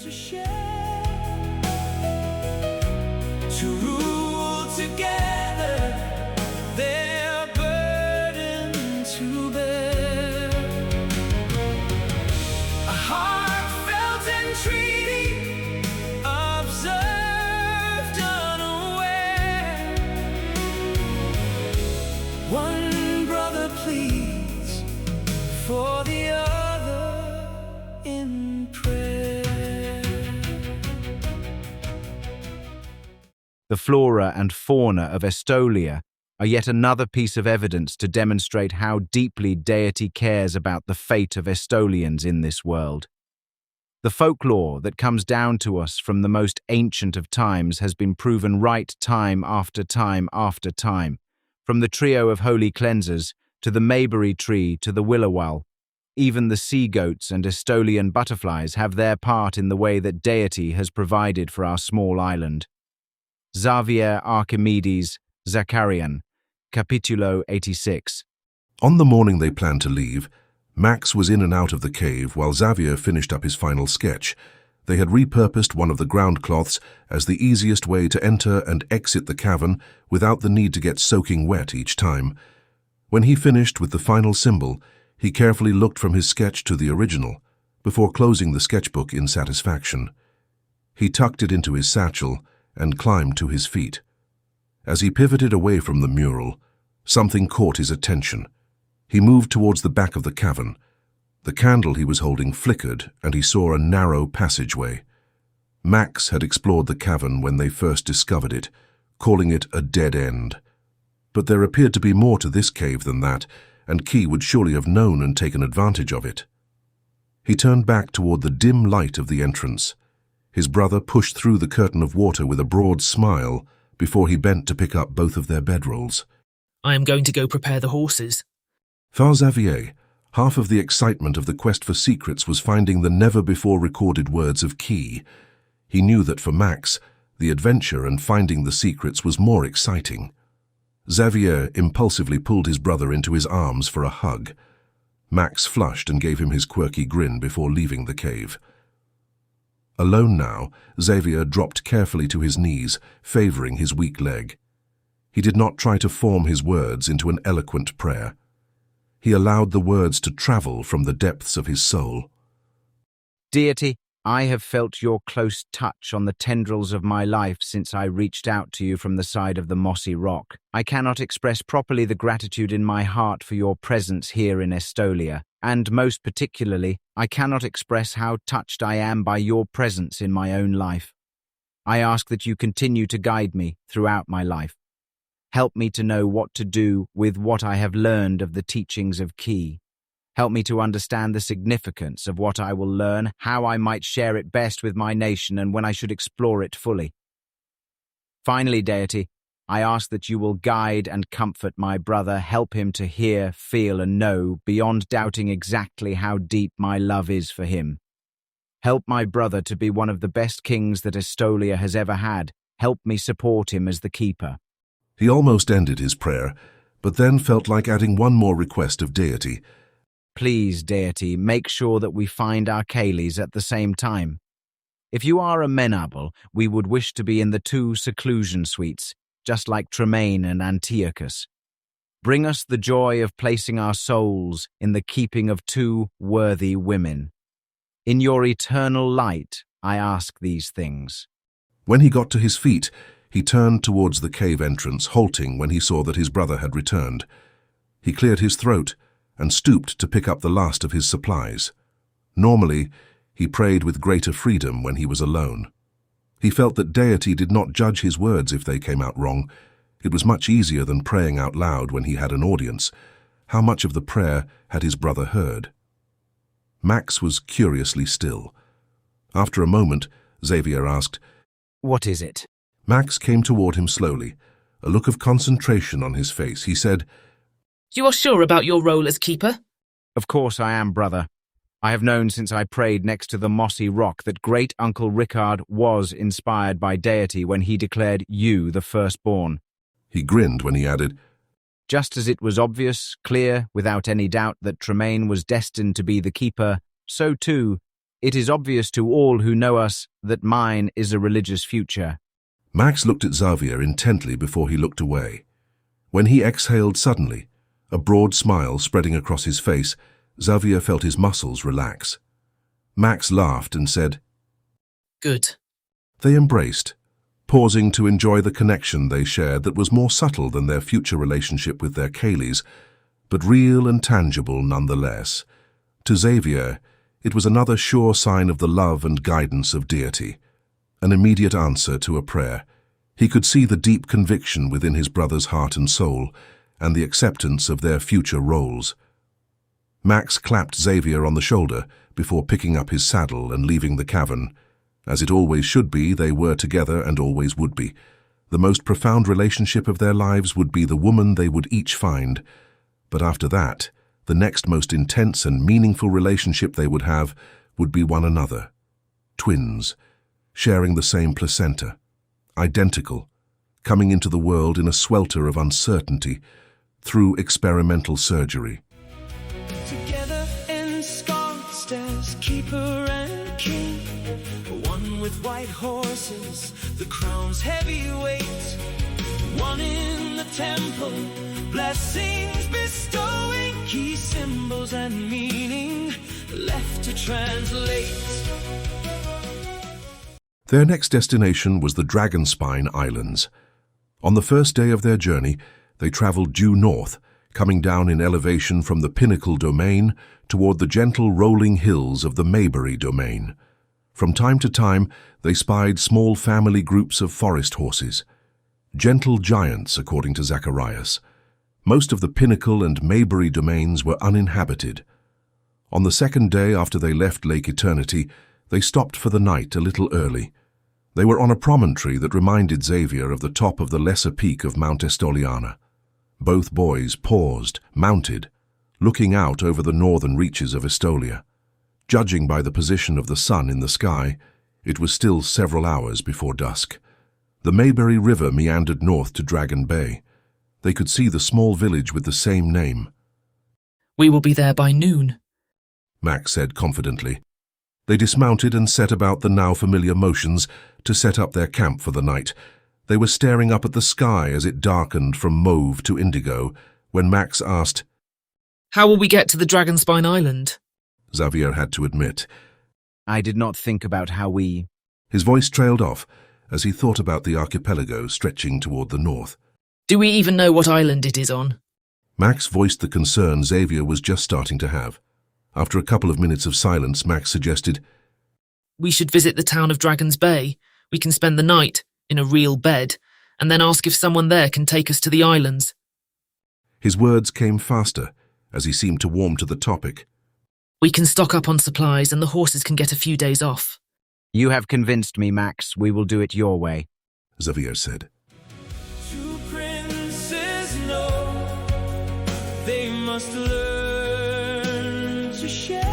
to share, to rule together, their burden to bear. A heartfelt entreaty, observed unaware. One brother pleads for the other in prayer. The flora and fauna of Estolia are yet another piece of evidence to demonstrate how deeply deity cares about the fate of Estolians in this world. The folklore that comes down to us from the most ancient of times has been proven right time after time after time, from the trio of holy cleansers to the mayberry tree to the willowall. Even the sea goats and Estolian butterflies have their part in the way that deity has provided for our small island. Xavier Archimedes Zakarian, Capitulo 86. On the morning they planned to leave, Max was in and out of the cave while Xavier finished up his final sketch. They had repurposed one of the ground cloths as the easiest way to enter and exit the cavern without the need to get soaking wet each time. When he finished with the final symbol, he carefully looked from his sketch to the original, before closing the sketchbook in satisfaction. He tucked it into his satchel and climbed to his feet. As he pivoted away from the mural, something caught his attention. He moved towards the back of the cavern. The candle he was holding flickered, and he saw a narrow passageway. Max had explored the cavern when they first discovered it, calling it a dead end. But there appeared to be more to this cave than that, and Key would surely have known and taken advantage of it. He turned back toward the dim light of the entrance. His brother pushed through the curtain of water with a broad smile before he bent to pick up both of their bedrolls. I am going to go prepare the horses. For Xavier, half of the excitement of the quest for secrets was finding the never-before-recorded words of Key. He knew that for Max, the adventure and finding the secrets was more exciting. Xavier impulsively pulled his brother into his arms for a hug. Max flushed and gave him his quirky grin before leaving the cave. Alone now, Xavier dropped carefully to his knees, favoring his weak leg. He did not try to form his words into an eloquent prayer. He allowed the words to travel from the depths of his soul. Deity, I have felt your close touch on the tendrils of my life since I reached out to you from the side of the mossy rock. I cannot express properly the gratitude in my heart for your presence here in Estolia, and most particularly, I cannot express how touched I am by your presence in my own life. I ask that you continue to guide me throughout my life. Help me to know what to do with what I have learned of the teachings of Key. Help me to understand the significance of what I will learn, how I might share it best with my nation, and when I should explore it fully. Finally, deity, I ask that you will guide and comfort my brother, help him to hear, feel, and know, beyond doubting exactly how deep my love is for him. Help my brother to be one of the best kings that Estolia has ever had. Help me support him as the keeper. He almost ended his prayer, but then felt like adding one more request of deity. Please, deity, make sure that we find our Kayleys at the same time. If you are amenable, we would wish to be in the 2 seclusion suites, just like Tremaine and Antiochus. Bring us the joy of placing our souls in the keeping of 2 worthy women. In your eternal light, I ask these things. When he got to his feet, he turned towards the cave entrance, halting when he saw that his brother had returned. He cleared his throat and stooped to pick up the last of his supplies. Normally, he prayed with greater freedom when he was alone. He felt that deity did not judge his words if they came out wrong. It was much easier than praying out loud when he had an audience. How much of the prayer had his brother heard? Max was curiously still. After a moment, Xavier asked, What is it? Max came toward him slowly, a look of concentration on his face. He said, You are sure about your role as keeper? Of course I am, brother. I have known since I prayed next to the mossy rock that great Uncle Rickard was inspired by deity when he declared you the firstborn. He grinned when he added, Just as it was obvious, clear, without any doubt that Tremaine was destined to be the keeper, so too, It is obvious to all who know us that mine is a religious future. Max looked at Xavier intently before he looked away. When he exhaled suddenly, a broad smile spreading across his face, Xavier felt his muscles relax. Max laughed and said, Good. They embraced, pausing to enjoy the connection they shared that was more subtle than their future relationship with their Kayleys, but real and tangible nonetheless. To Xavier, it was another sure sign of the love and guidance of deity, an immediate answer to a prayer. He could see the deep conviction within his brother's heart and soul, and the acceptance of their future roles. Max clapped Xavier on the shoulder before picking up his saddle and leaving the cavern. As it always should be, they were together and always would be. The most profound relationship of their lives would be the woman they would each find. But after that, the next most intense and meaningful relationship they would have would be one another. Twins, sharing the same placenta, identical, coming into the world in a swelter of uncertainty through experimental surgery. Together ensconced as keeper and king, one with white horses, the crown's heavy weight, one in the temple, blessings bestowing, key symbols and meaning left to translate. Their next destination was the Dragonspine Islands. On the first day of their journey, they traveled due north, coming down in elevation from the Pinnacle Domain toward the gentle rolling hills of the Maybury Domain. From time to time, they spied small family groups of forest horses, gentle giants according to Zacharias. Most of the Pinnacle and Maybury domains were uninhabited. On the second day after they left Lake Eternity, they stopped for the night a little early. They were on a promontory that reminded Xavier of the top of the lesser peak of Mount Estoliana. Both boys paused, mounted, looking out over the northern reaches of Estolia. Judging by the position of the sun in the sky, it was still several hours before dusk. The Maybury River meandered north to Dragon Bay. They could see the small village with the same name. We will be there by noon, Max said confidently. They dismounted and set about the now familiar motions to set up their camp for the night. They were staring up at the sky as it darkened from mauve to indigo when Max asked, How will we get to the Dragonspine Island? Xavier had to admit. I did not think about how we... His voice trailed off as he thought about the archipelago stretching toward the north. Do we even know what island it is on? Max voiced the concern Xavier was just starting to have. After a couple of minutes of silence, Max suggested, We should visit the town of Dragon's Bay. We can spend the night in a real bed, and then ask if someone there can take us to the islands. His words came faster as he seemed to warm to the topic. We can stock up on supplies and the horses can get a few days off. You have convinced me, Max. We will do it your way. Xavier said. Two princes know they must learn to share.